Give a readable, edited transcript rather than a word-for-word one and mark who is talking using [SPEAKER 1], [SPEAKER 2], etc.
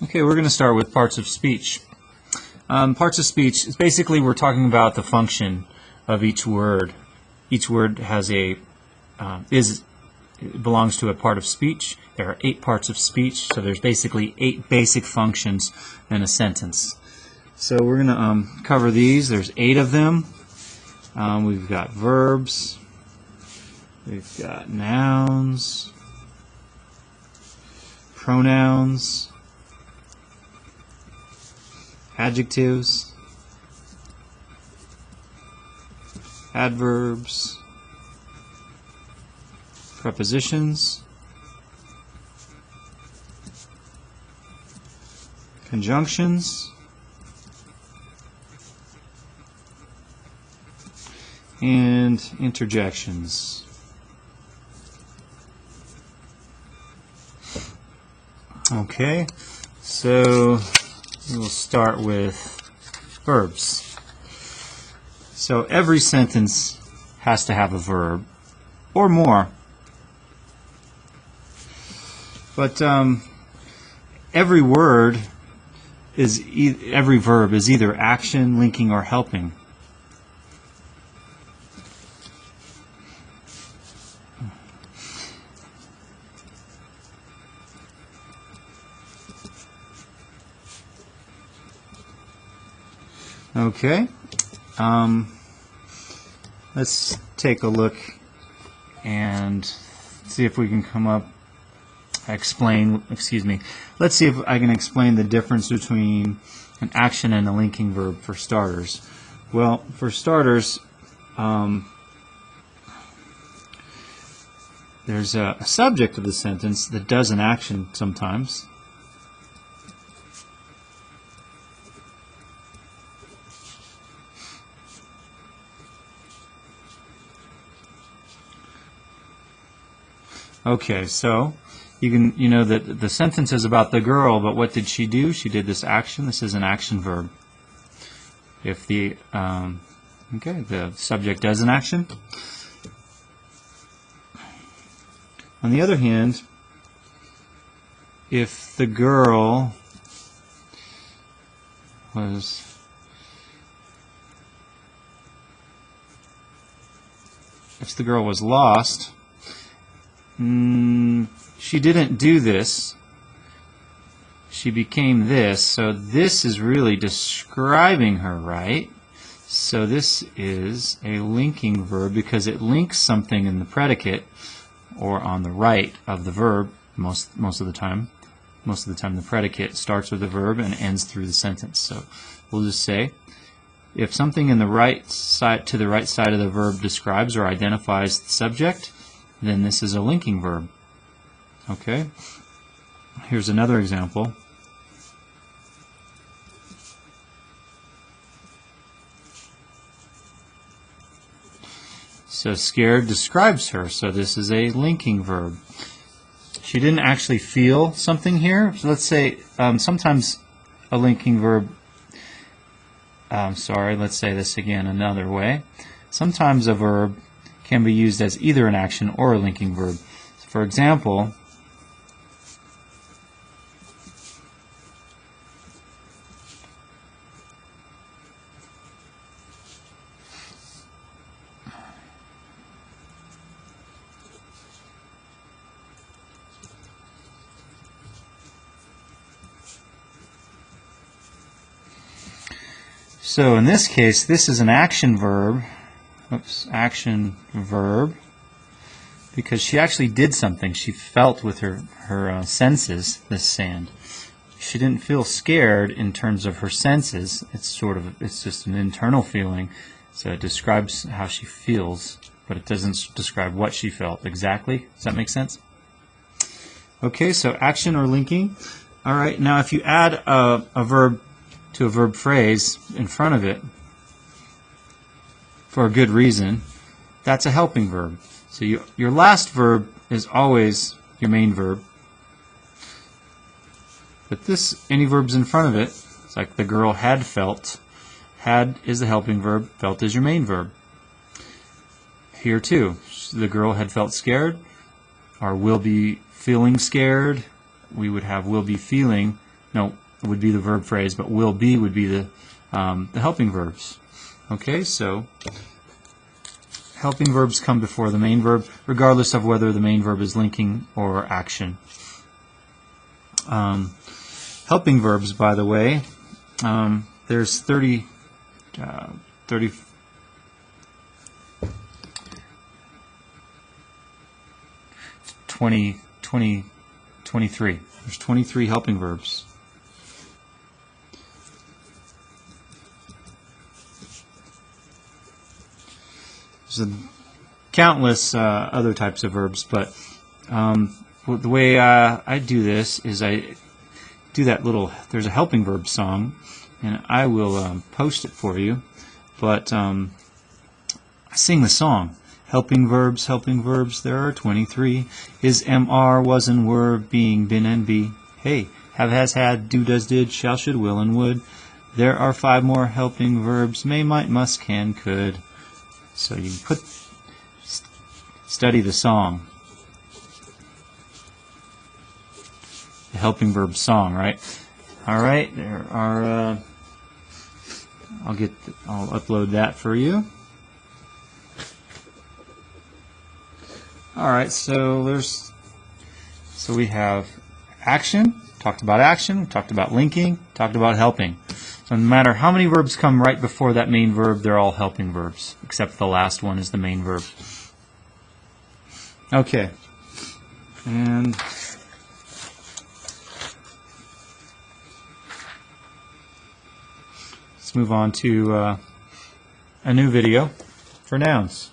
[SPEAKER 1] Okay, we're going to start with parts of speech. Parts of speech is basically we're talking about the function of each word. Each word has belongs to a part of speech. There are 8 parts of speech, so there's basically 8 basic functions in a sentence. So we're going to cover these. There's 8 of them. We've got verbs. We've got nouns, pronouns, adjectives, adverbs, prepositions, conjunctions, and interjections. Okay, so we'll start with verbs. So every sentence has to have a verb or more. But every verb is either action, linking, or helping. Okay, let's take a look and see if we can let's see if I can explain the difference between an action and a linking verb for starters. Well, for starters, there's a subject of the sentence that does an action sometimes. Okay, so you know that the sentence is about the girl, but what did she do? She did this action. This is an action verb. If the subject does an action. On the other hand, if the girl was lost, she didn't do this. She became this. So this is really describing her, right? So this is a linking verb because it links something in the predicate or on the right of the verb most of the time. Most of the time the predicate starts with the verb and ends through the sentence. So we'll just say if something in the right side of the verb describes or identifies the subject, then this is a linking verb. Okay? Here's another example. So scared describes her, so this is a linking verb. She didn't actually feel something here. So let's say sometimes a linking verb, let's say this again another way. Sometimes a verb can be used as either an action or a linking verb. For example, so in this case, this is an action verb. Action verb, because she actually did something. She felt with her senses this sand. She didn't feel scared in terms of her senses. It's just an internal feeling. So it describes how she feels, but it doesn't describe what she felt exactly. Does that make sense? Okay, so action or linking. All right, now if you add a verb to a verb phrase in front of it, for a good reason, that's a helping verb. So your last verb is always your main verb. But any verbs in front of it, it's like the girl had felt. Had is the helping verb, felt is your main verb. Here too, the girl had felt scared, or will be feeling scared. We would have will be feeling no, would be the verb phrase, but will be would be the helping verbs. Okay, so helping verbs come before the main verb, regardless of whether the main verb is linking or action. Helping verbs, by the way, there's 23. There's 23 helping verbs. There's countless other types of verbs, but the way I do this is I do that little, there's a helping verb song, and I will post it for you, but I sing the song. Helping verbs, there are 23. Is, am, are, was, and were, being, been, and be. Hey, have, has, had, do, does, did, shall, should, will, and would. There are 5 more helping verbs, may, might, must, can, could. So you study the song. The helping verb song, right? All right, there are, I'll upload that for you. All right, so we have action, talked about linking, talked about helping. So no matter how many verbs come right before that main verb, they're all helping verbs, except the last one is the main verb. Okay, and let's move on to a new video for nouns.